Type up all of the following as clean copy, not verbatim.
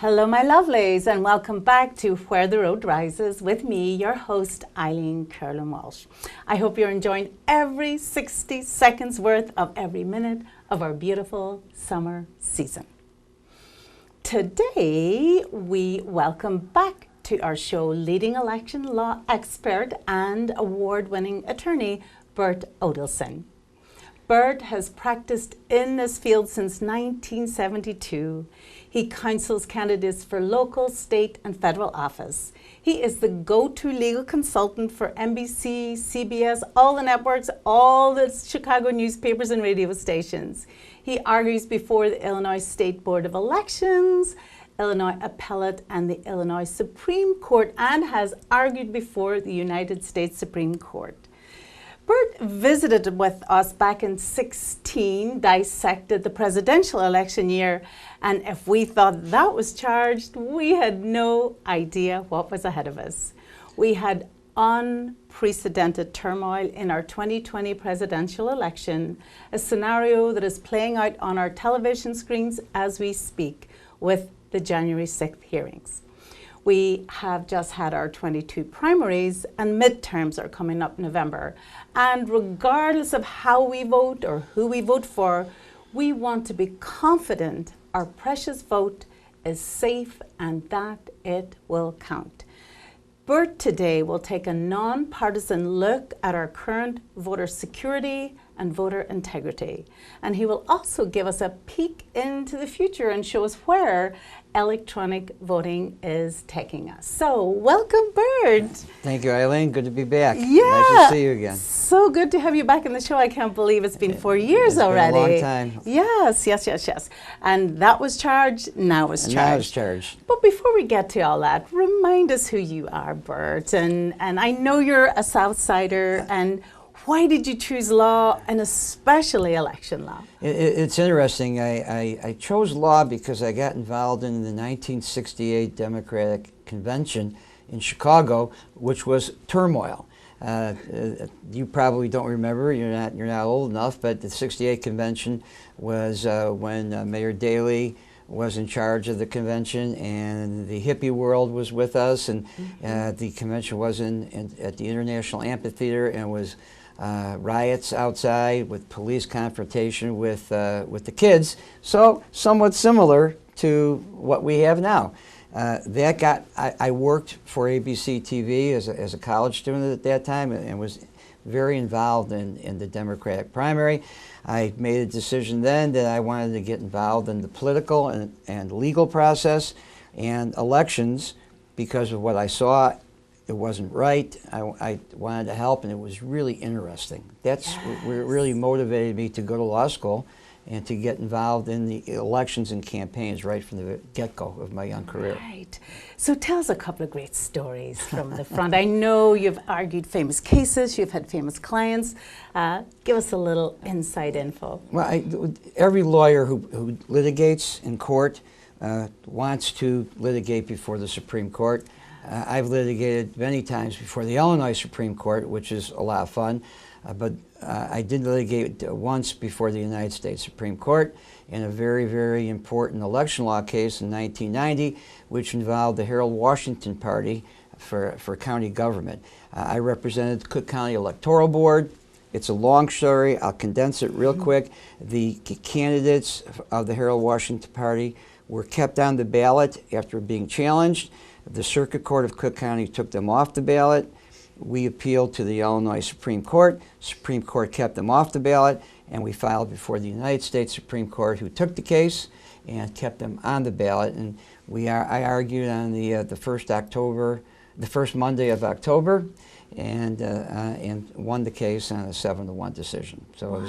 Hello, my lovelies, and welcome back to Where the Road Rises with me, your host, Eileen Kerlin Walsh. I hope you're enjoying every 60 seconds worth of every minute of our beautiful summer season. Today, we welcome back to our show leading election law expert and award-winning attorney, Burt Odelson. Burt has practiced in this field since 1972. He counsels candidates for local, state, and federal office. He is the go-to legal consultant for NBC, CBS, all the networks, all the Chicago newspapers and radio stations. He argues before the Illinois State Board of Elections, Illinois Appellate, and the Illinois Supreme Court, and has argued before the United States Supreme Court. Burt visited with us back in 2016, dissected the presidential election year, and if we thought that was charged, we had no idea what was ahead of us. We had unprecedented turmoil in our 2020 presidential election, a scenario that is playing out on our television screens as we speak with the January 6th hearings. We have just had our 22 primaries and midterms are coming up in November. And regardless of how we vote or who we vote for, we want to be confident our precious vote is safe and that it will count. Burt today will take a nonpartisan look at our current voter security and voter integrity. And he will also give us a peek into the future and show us where electronic voting is taking us. So, welcome, Burt. Thank you, Eileen. Good to be back. Yeah. Nice to see you again. So good to have you back in the show. I can't believe it's been 4 years already. Been a long time. Yes. And that was charged, now it's charged. Now it's charged. But before we get to all that, remind us who you are, Burt. And I know you're a Southsider, and why did you choose law, and especially election law? It's interesting. I chose law because I got involved in the 1968 Democratic Convention in Chicago, which was turmoil. You probably don't remember. You're not old enough. But the '68 convention was when Mayor Daley was in charge of the convention, and the hippie world was with us, and the convention was at the International Amphitheater, and was riots outside with police confrontation with the kids. So somewhat similar to what we have now. I worked for ABC TV as a college student at that time, and was very involved in the Democratic primary. I made a decision then that I wanted to get involved in the political and legal process and elections because of what I saw. It wasn't right. I wanted to help, and it was really interesting. That's what really motivated me to go to law school and to get involved in the elections and campaigns right from the get-go of my young career. Right. So tell us a couple of great stories from the front. I know you've argued famous cases, you've had famous clients. Give us a little inside info. Well, every lawyer who litigates in court wants to litigate before the Supreme Court. I've litigated many times before the Illinois Supreme Court, which is a lot of fun, but I did litigate once before the United States Supreme Court in a very, very important election law case in 1990, which involved the Harold Washington Party for county government. I represented the Cook County Electoral Board. It's a long story. I'll condense it real quick. The candidates of the Harold Washington Party were kept on the ballot after being challenged. The Circuit Court of Cook County took them off the ballot. We appealed to the Illinois Supreme Court. Supreme Court kept them off the ballot, and we filed before the United States Supreme Court, who took the case and kept them on the ballot. And I argued on the first Monday of October, and won the case on a 7-1 decision. So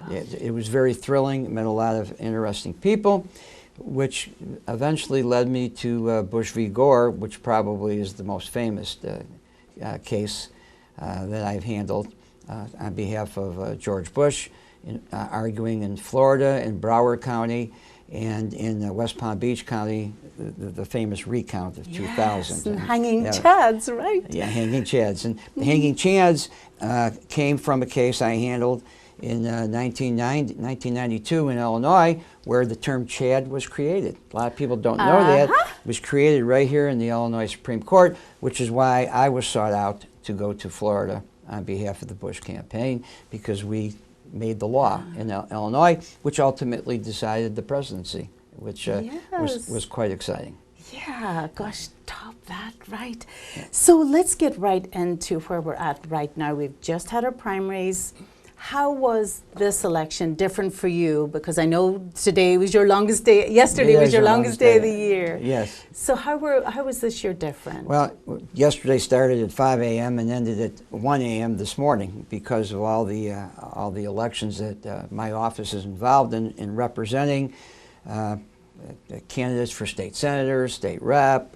it was very thrilling. It met a lot of interesting people, which eventually led me to Bush v. Gore, which probably is the most famous case that I've handled on behalf of George Bush, arguing in Florida, in Broward County, and in West Palm Beach County, the famous recount of 2000. And hanging chads, right? Yeah, hanging chads. And the hanging chads came from a case I handled in 1992 in Illinois, where the term Chad was created. A lot of people don't know that. It was created right here in the Illinois Supreme Court, which is why I was sought out to go to Florida on behalf of the Bush campaign, because we made the law in Illinois, which ultimately decided the presidency, which was quite exciting. Yeah, gosh, top that, right. So let's get right into where we're at right now. We've just had our primaries. How was this election different for you? Because I know today was your longest day, yesterday was your longest day of the year. Yes. So how was this year different? Well, yesterday started at 5 a.m. and ended at 1 a.m. this morning because of all the elections that my office is involved in representing. Candidates for state senators, state rep,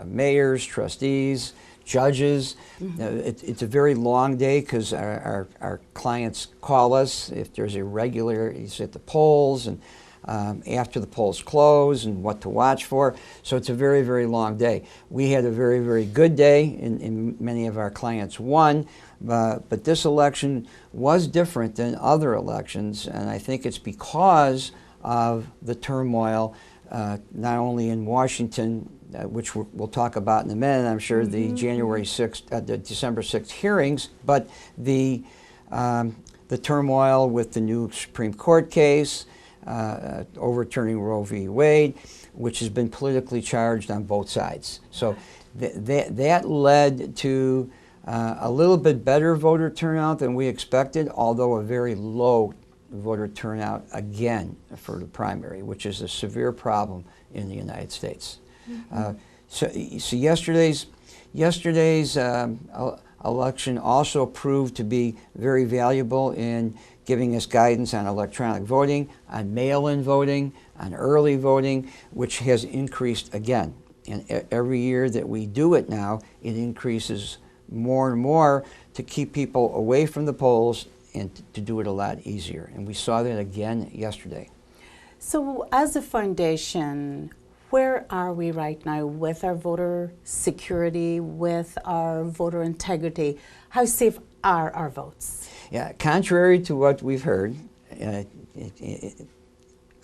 mayors, trustees, judges. It's a very long day because our clients call us if there's irregularities at the polls and after the polls close and what to watch for. So it's a very, very long day. We had a very, very good day, and many of our clients won. But this election was different than other elections, and I think it's because of the turmoil, not only in Washington, which we'll talk about in a minute, I'm sure, the January 6th, the December 6th hearings, but the turmoil with the new Supreme Court case, overturning Roe v. Wade, which has been politically charged on both sides. So that led to a little bit better voter turnout than we expected, although a very low voter turnout again for the primary, which is a severe problem in the United States. So yesterday's election also proved to be very valuable in giving us guidance on electronic voting, on mail-in voting, on early voting, which has increased again. And every year that we do it now, it increases more and more to keep people away from the polls and to do it a lot easier. And we saw that again yesterday. So as a foundation, where are we right now with our voter security, with our voter integrity? How safe are our votes? Yeah, contrary to what we've heard,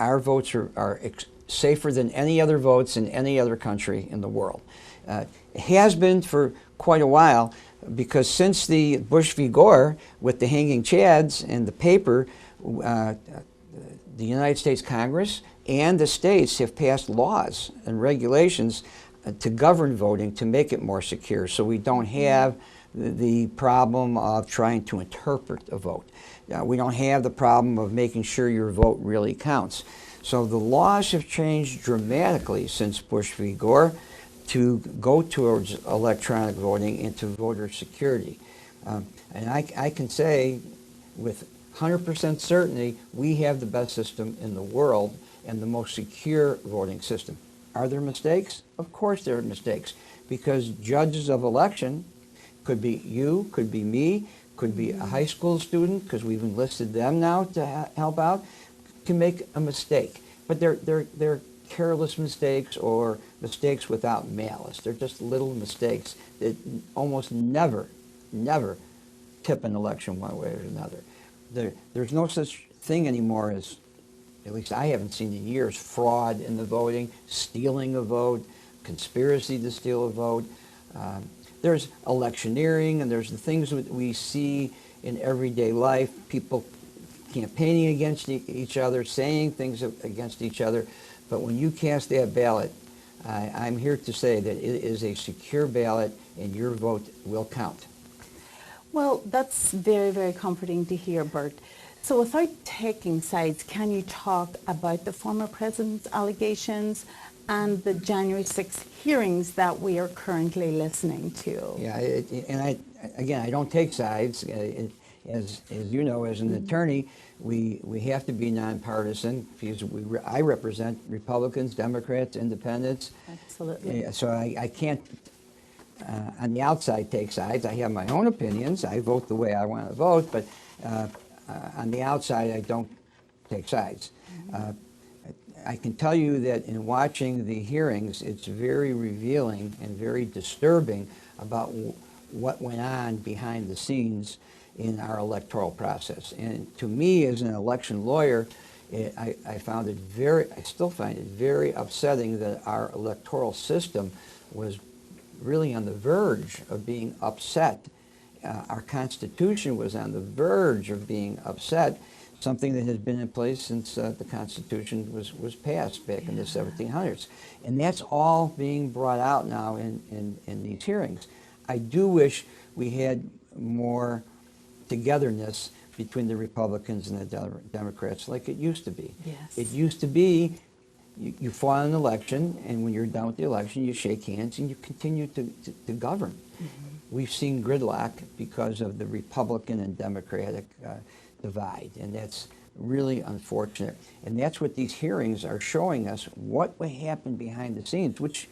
our votes are safer than any other votes in any other country in the world. It has been for quite a while, because since the Bush v. Gore with the hanging chads and the paper, the United States Congress and the states have passed laws and regulations to govern voting to make it more secure, so we don't have the problem of trying to interpret a vote. We don't have the problem of making sure your vote really counts. So the laws have changed dramatically since Bush v. Gore to go towards electronic voting and to voter security. And I can say with 100% certainty, we have the best system in the world and the most secure voting system. Are there mistakes? Of course there are mistakes, because judges of election could be you, could be me, could be a high school student, because we've enlisted them now to help out, can make a mistake. But they're careless mistakes or mistakes without malice. They're just little mistakes that almost never tip an election one way or another. There's no such thing anymore as, at least I haven't seen in years, fraud in the voting, stealing a vote, conspiracy to steal a vote. There's electioneering, and there's the things that we see in everyday life, people campaigning against each other, saying things against each other. But when you cast that ballot, I'm here to say that it is a secure ballot and your vote will count. Well, that's very, very comforting to hear, Burt. So without taking sides, can you talk about the former president's allegations and the January 6th hearings that we are currently listening to? Yeah, I don't take sides. As you know, as an attorney, we have to be nonpartisan, because I represent Republicans, Democrats, Independents. Absolutely. So I can't, on the outside, take sides. I have my own opinions. I vote the way I want to vote, but on the outside, I don't take sides. I can tell you that in watching the hearings, it's very revealing and very disturbing about what went on behind the scenes in our electoral process. And to me, as an election lawyer, I still find it very upsetting that our electoral system was really on the verge of being upset. Our Constitution was on the verge of being upset, something that has been in place since the Constitution was passed back in the 1700s. And that's all being brought out now in these hearings. I do wish we had more togetherness between the Republicans and the Democrats like it used to be. Yes. It used to be you fought an election, and when you're done with the election, you shake hands and you continue to govern. Mm-hmm. We've seen gridlock because of the Republican and Democratic divide, and that's really unfortunate. And that's what these hearings are showing us, what would happen behind the scenes, which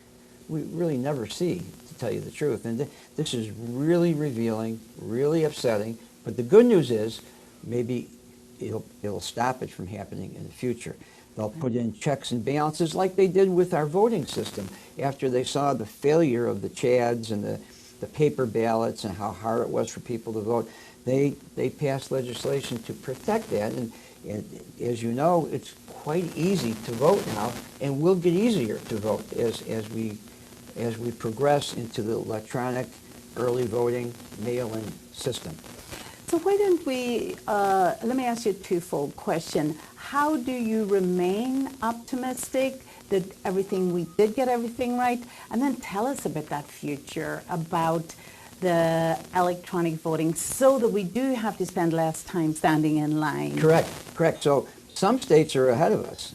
we really never see, to tell you the truth. And this is really revealing, really upsetting. But the good news is maybe it'll stop it from happening in the future. They'll put in checks and balances like they did with our voting system after they saw the failure of the Chads and the paper ballots and how hard it was for people to vote. They passed legislation to protect that, and as you know, it's quite easy to vote now, and will get easier to vote as we progress into the electronic early voting mail-in system. So why don't we, let me ask you a twofold question. How do you remain optimistic that we did get everything right? And then tell us about that future, about the electronic voting, so that we do have to spend less time standing in line. Correct. So some states are ahead of us.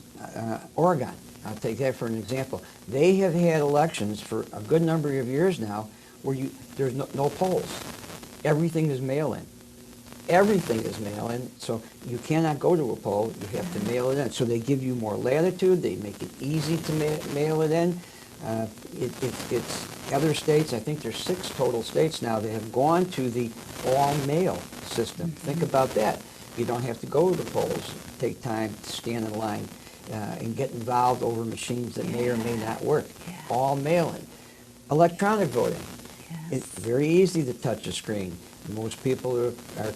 Oregon, I'll take that for an example. They have had elections for a good number of years now where there's no polls. Everything is mail-in. Everything is mail-in, so you cannot go to a poll. You have to mail it in. So they give you more latitude. They make it easy to mail it in. It's other states, I think there's 6 total states now that have gone to the all-mail system. Mm-hmm. Think about that. You don't have to go to the polls, take time to stand in line and get involved over machines that may or may not work. Yeah. All mail-in. Electronic voting. Yes. It's very easy to touch a screen. Most people are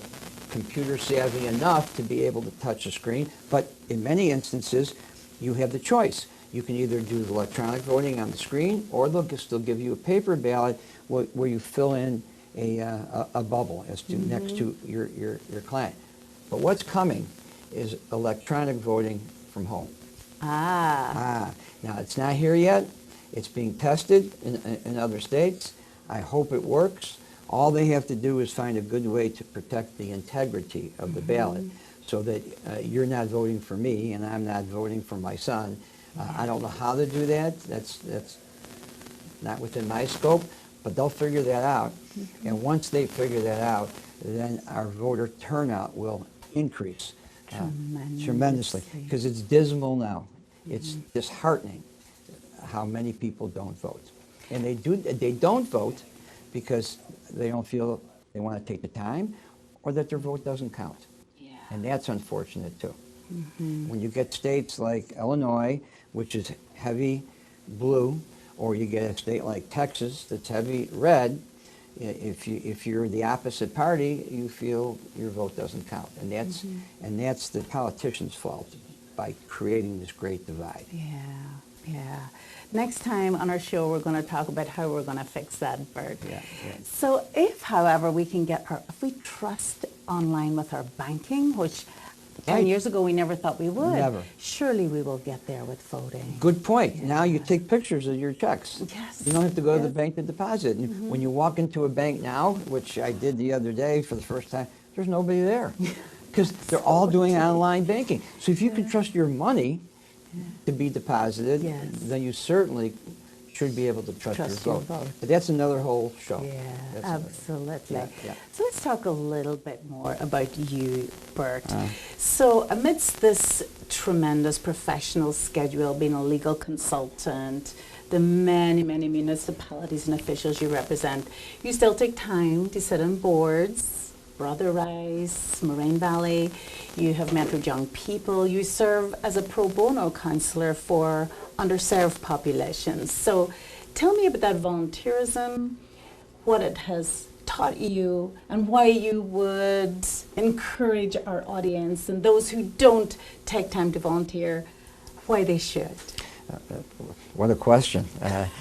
computer savvy enough to be able to touch a screen, but in many instances, you have the choice. You can either do the electronic voting on the screen, or they'll still give you a paper ballot where you fill in a bubble as to next to your client. But what's coming is electronic voting from home. Now, it's not here yet. It's being tested in other states. I hope it works. All they have to do is find a good way to protect the integrity of the ballot, so that you're not voting for me and I'm not voting for my son. I don't know how to do that. That's not within my scope, but they'll figure that out. And once they figure that out, then our voter turnout will increase tremendously, because it's dismal now. It's disheartening how many people don't vote. And they don't vote because they don't feel they want to take the time, or that their vote doesn't count. Yeah. And that's unfortunate too. When you get states like Illinois, which is heavy blue, or you get a state like Texas that's heavy red, if you're the opposite party, you feel your vote doesn't count. And that's the politicians' fault by creating this great divide. Yeah. Next time on our show, we're going to talk about how we're going to fix that, Burt. Yeah. So if, however, if we trust online with our banking, which 10 years ago we never thought we would, surely we will get there with voting. Good point. Yeah. Now you take pictures of your checks. Yes. You don't have to go to the bank to deposit. And when you walk into a bank now, which I did the other day for the first time, there's nobody there, because they're all doing online banking. So if you can trust your money to be deposited, then you certainly should be able to trust your vote. But that's another whole show. Yeah, absolutely. So let's talk a little bit more about you, Burt. So amidst this tremendous professional schedule, being a legal consultant, the many, many municipalities and officials you represent, you still take time to sit on boards, Brother Rice, Moraine Valley. You have mentored young people. You serve as a pro bono counselor for underserved populations. So tell me about that volunteerism, what it has taught you and why you would encourage our audience and those who don't take time to volunteer, why they should? What a question.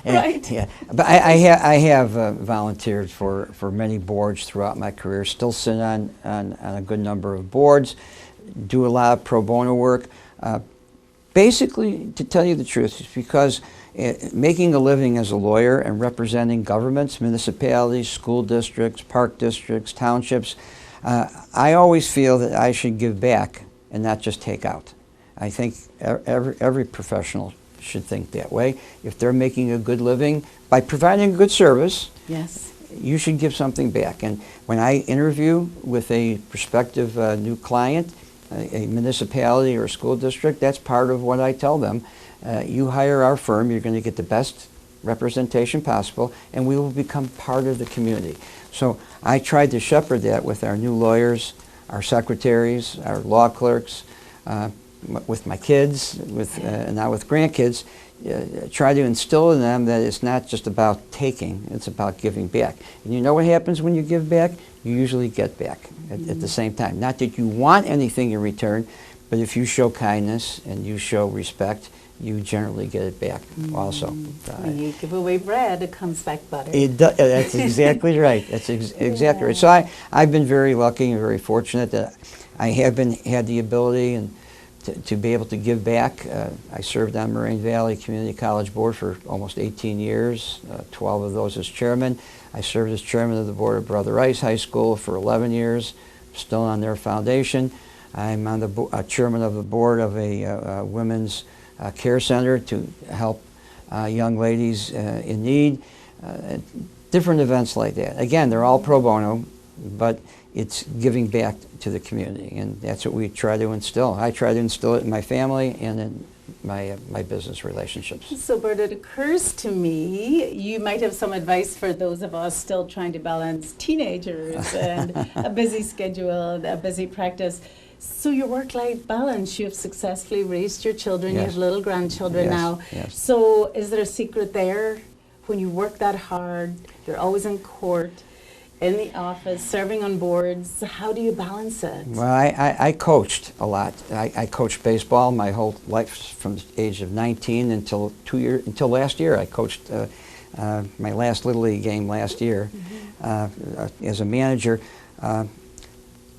Right. Yeah. But I have volunteered for many boards throughout my career, still sit on a good number of boards, do a lot of pro bono work. Basically, to tell you the truth, it's because making a living as a lawyer and representing governments, municipalities, school districts, park districts, townships, I always feel that I should give back and not just take out. I think every professional should think that way. If they're making a good living by providing a good service, yes, you should give something back. And when I interview with a prospective new client, a municipality or a school district, that's part of what I tell them. You hire our firm, you're going to get the best representation possible, and we will become part of the community. So I tried to shepherd that with our new lawyers, our secretaries, our law clerks, with my kids, now with grandkids, try to instill in them that it's not just about taking, it's about giving back. And you know what happens when you give back? You usually get back at the same time. Not that you want anything in return, but if you show kindness and you show respect, you generally get it back also. When you give away bread, it comes back butter. That's exactly right. That's exactly right. So I've been very lucky and very fortunate that I have had the ability and to be able to give back. I served on Moraine Valley Community College Board for almost 18 years, 12 of those as chairman. I served as chairman of the board of Brother Rice High School for 11 years, still on their foundation. I'm on the chairman of the board of a women's care center to help young ladies in need. Different events like that. Again, they're all pro bono, but it's giving back to the community, and that's what we try to instill. I try to instill it in my family and in my business relationships. So, Burt, it occurs to me you might have some advice for those of us still trying to balance teenagers and a busy schedule, a busy practice. So your work-life balance, you've successfully raised your children, Yes. you have little grandchildren Yes, now. yes. So is there a secret there? When you work that hard, you're always in court, in the office, serving on boards, how do you balance it? Well, I coached a lot. I coached baseball my whole life from the age of 19 until last year. I coached my last Little League game last year. As a manager.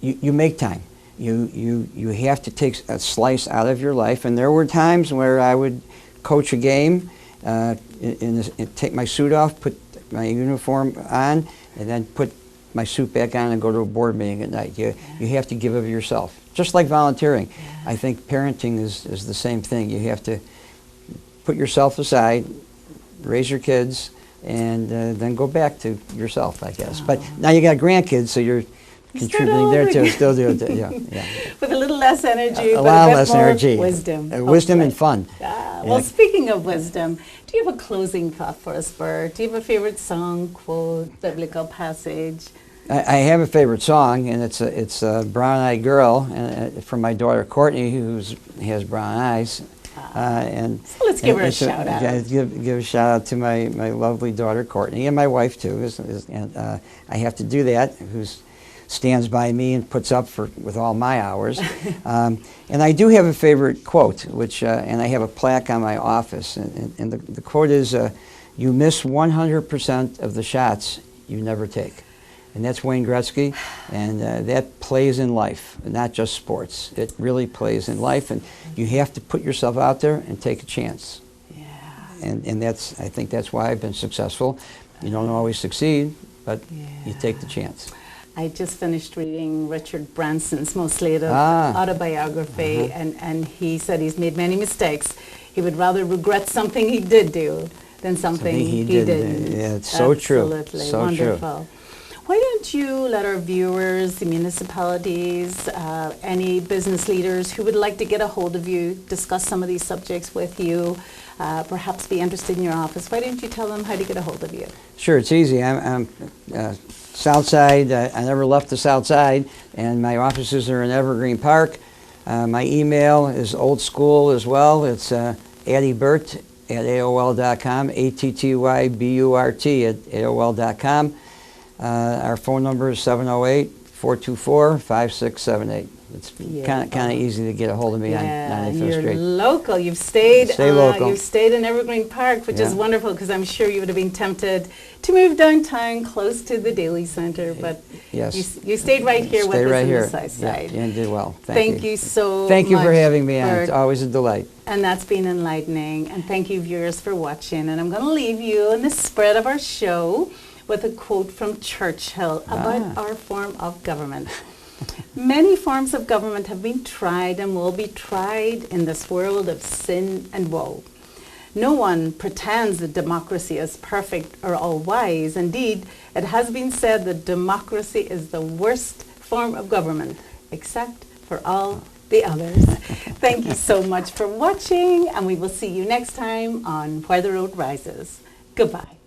You make time. You have to take a slice out of your life, and there were times where I would coach a game, take my suit off, put my uniform on, and then put my suit back on and go to a board meeting at night. You have to give of yourself, just like volunteering. I think parenting is the same thing. You have to put yourself aside, raise your kids, and then go back to yourself, I guess. But now you got grandkids, so you're contributing there too. Still do it. Yeah. With a little less energy, a but lot a bit less more energy. Wisdom. Wisdom and fun. Well, speaking of wisdom, do you have a closing thought for us, Burt? Do you have a favorite song, quote, biblical passage? I have a favorite song, and it's a Brown-Eyed Girl from my daughter Courtney, who has brown eyes. So let's give her a shout out. Yeah, give a shout out to my lovely daughter Courtney, and my wife too. And I have to do that. Who stands by me and puts up with all my hours. And I do have a favorite quote, which and I have a plaque on my office, and the quote is, "You miss 100% of the shots you never take." And that's Wayne Gretzky, and that plays in life, not just sports. It really plays in life, and you have to put yourself out there and take a chance. Yeah. And I think that's why I've been successful. You don't always succeed, but you take the chance. I just finished reading Richard Branson's most latest autobiography, and he said he's made many mistakes. He would rather regret something he did do than something he didn't. Yeah, it's so true. Absolutely So wonderful. true. Why don't you let our viewers, the municipalities, any business leaders who would like to get a hold of you, discuss some of these subjects with you, perhaps be interested in your office, why don't you tell them how to get a hold of you? Sure, it's easy. I'm South Side. I never left the South Side, and my offices are in Evergreen Park. My email is old school as well. It's addyburt@aol.com, ATTYBURT@aol.com. Our phone number is 708-424-5678. It's kind of easy to get a hold of me on 95th you're Street. Local. You've stayed. Stay local. You've stayed in Evergreen Park, which is wonderful because I'm sure you would have been tempted to move downtown close to the Daily Centre, but yes, you stayed right here with us right on here. the south side. Yeah, you did well. Thank you so Thank you much, for having me on. Burt. It's always a delight. And that's been enlightening. And thank you, viewers, for watching. And I'm going to leave you in the spread of our show with a quote from Churchill about our form of government. Many forms of government have been tried and will be tried in this world of sin and woe. No one pretends that democracy is perfect or all-wise. Indeed, it has been said that democracy is the worst form of government, except for all the others. Thank you so much for watching, and we will see you next time on Where the Road Rises. Goodbye.